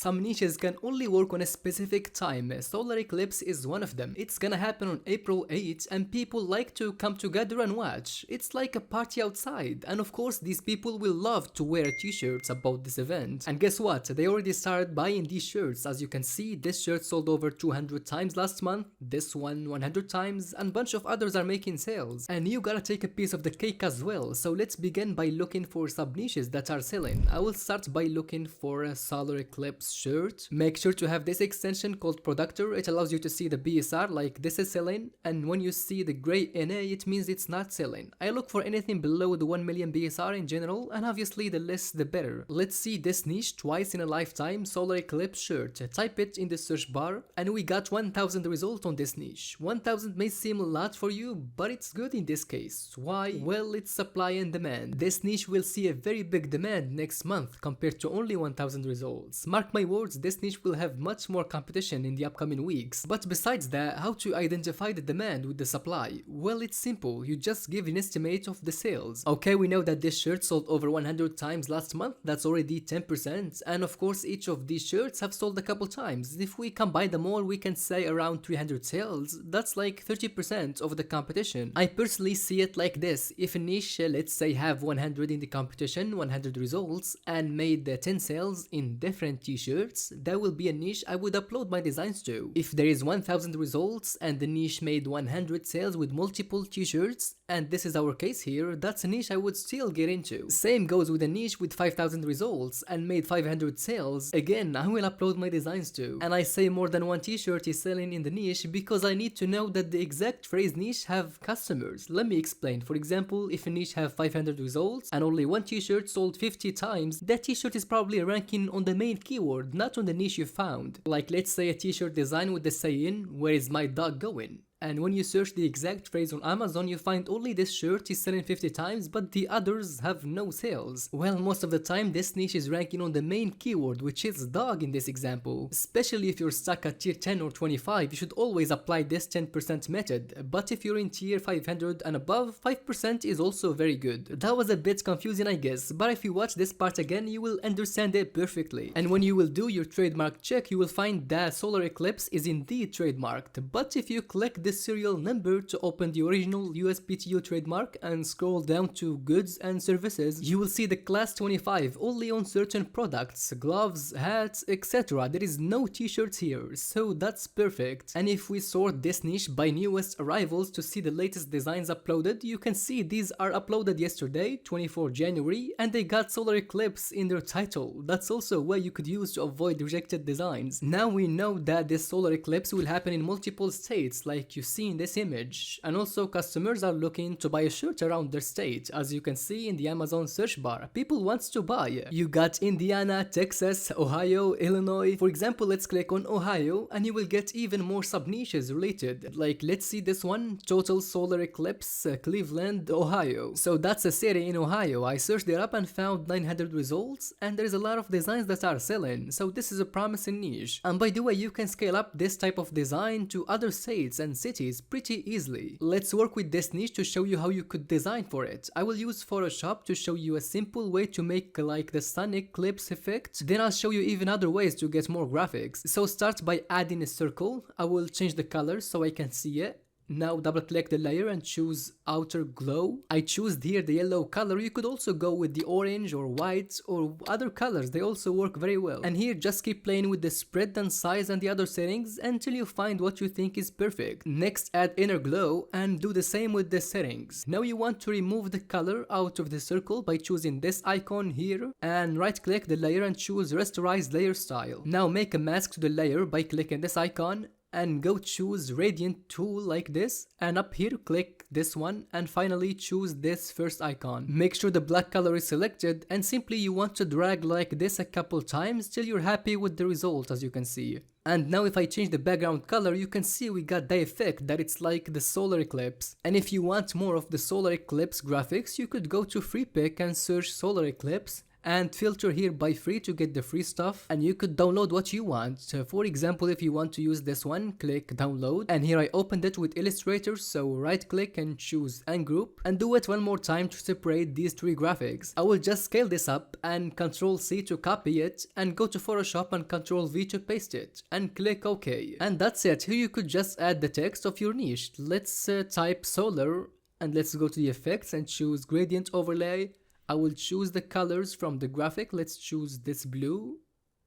Some niches can only work on a specific time. Solar eclipse is one of them. It's gonna happen on April 8th and people like to come together and watch. It's like a party outside, and of course these people will love to wear t-shirts about this event. And guess what? They already started buying these shirts. As you can see, this shirt sold over 200 times last month, this one 100 times, and a bunch of others are making sales. And you gotta take a piece of the cake as well. So let's begin by looking for sub niches that are selling. I will start by looking for a solar eclipse shirt. Make sure to have this extension called Productor. It allows you to see the BSR, like this is selling, and when you see the gray NA, it means it's not selling. I look for anything below the 1 million BSR in general, and obviously the less the better. Let's see this niche twice in a lifetime, solar eclipse shirt. Type it in the search bar, and we got 1000 results on this niche. 1000 may seem a lot for you, but it's good in this case. Why? Well, it's supply and demand. This niche will see a very big demand next month compared to only 1000 results. Mark my words, this niche will have much more competition in the upcoming weeks. But besides that, how to identify the demand with the supply? Well, it's simple. You just give an estimate of the sales. Okay, we know that this shirt sold over 100 times last month. That's already 10%. And of course, each of these shirts have sold a couple times. If we combine them all, we can say around 300 sales. That's like 30% of the competition. I personally see it like this. If a niche, let's say, have 100 in the competition, 100 results, and made 10 sales in different t-shirts, that will be a niche I would upload my designs to. If there is 1000 results and the niche made 100 sales with multiple t-shirts, and this is our case here, that's a niche I would still get into. Same goes with a niche with 5000 results and made 500 sales. Again, I will upload my designs to. And I say more than one t-shirt is selling in the niche because I need to know that the exact phrase niche have customers. Let me explain. For example, if a niche have 500 results and only one t-shirt sold 50 times, that t-shirt is probably ranking on the main keyword, not on the niche you found. Like, let's say a t-shirt design with the saying, "Where is my dog going?" And when you search the exact phrase on Amazon, you find only this shirt is selling 50 times, but the others have no sales. Well, most of the time this niche is ranking on the main keyword, which is dog in this example. Especially if you're stuck at tier 10 or 25, you should always apply this 10% method. But if you're in tier 500 and above, 5% is also very good. That was a bit confusing, I guess, but if you watch this part again, you will understand it perfectly. And when you will do your trademark check, you will find that solar eclipse is indeed trademarked. But if you click this serial number to open the original USPTO trademark and scroll down to goods and services, you will see the class 25 only on certain products, gloves, hats, etc. There is no t-shirts here, so that's perfect. And if we sort this niche by newest arrivals to see the latest designs uploaded, you can see these are uploaded yesterday, 24 January, and they got solar eclipse in their title. That's also a way you could use to avoid rejected designs. Now we know that this solar eclipse will happen in multiple states, like you see in this image, and also customers are looking to buy a shirt around their state. As you can see in the Amazon search bar, people want to buy. You got Indiana, Texas, Ohio, Illinois. For example, let's click on Ohio and you will get even more sub niches related. Like, let's see this one, total solar eclipse, Cleveland, Ohio. So that's a city in Ohio. I searched it up and found 900 results, and there is a lot of designs that are selling, so this is a promising niche. And by the way, you can scale up this type of design to other states and cities pretty easily. Let's work with this niche to show you how you could design for it. I will use Photoshop to show you a simple way to make like the sun eclipse effect. Then I'll show you even other ways to get more graphics. So start by adding a circle. I will change the color so I can see it. Now double click the layer and choose outer glow. I choose here the yellow color. You could also go with the orange or white or other colors. They also work very well. And here just keep playing with the spread and size and the other settings until you find what you think is perfect. Next add inner glow and do the same with the settings. Now you want to remove the color out of the circle by choosing this icon here and right click the layer and choose rasterize layer style. Now make a mask to the layer by clicking this icon and go choose radiant tool like this, and up here click this one and finally choose this first icon. Make sure the black color is selected and simply you want to drag like this a couple times till you're happy with the result, as you can see. And now if I change the background color, you can see we got the effect that it's like the solar eclipse. And if you want more of the solar eclipse graphics, you could go to free pick and search solar eclipse and filter here by free to get the free stuff, and you could download what you want. For example, if you want to use this one, click download, and here I opened it with Illustrator, so right click and choose ungroup, and do it one more time to separate these three graphics. I will just scale this up and Ctrl C to copy it, and go to Photoshop and Ctrl V to paste it, and click OK. And that's it. Here you could just add the text of your niche. Let's type solar, and let's go to the effects and choose gradient overlay. I will choose the colors from the graphic. Let's choose this blue,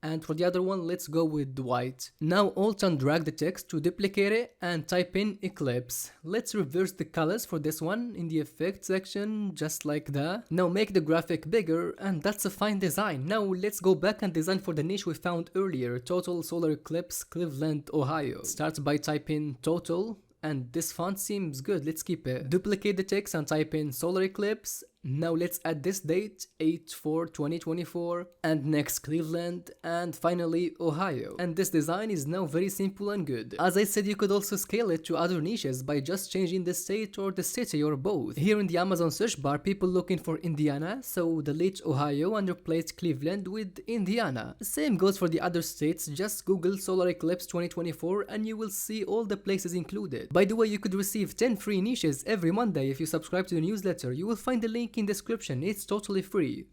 and for the other one let's go with white. Now alt and drag the text to duplicate it and type in eclipse. Let's reverse the colors for this one in the effects section, just like that. Now make the graphic bigger, and that's a fine design. Now let's go back and design for the niche we found earlier, total solar eclipse Cleveland, Ohio. Start by typing total, and this font seems good, let's keep it. Duplicate the text and type in solar eclipse. Now let's add this date, 8/4/2024, and next Cleveland, and finally Ohio. And this design is now very simple and good. As I said, you could also scale it to other niches by just changing the state or the city or both. Here in the Amazon search bar, people looking for Indiana, so delete Ohio and replace Cleveland with Indiana. Same goes for the other states, just Google solar eclipse 2024 and you will see all the places included. By the way, you could receive 10 free niches every Monday if you subscribe to the newsletter. You will find the link in description, it's totally free.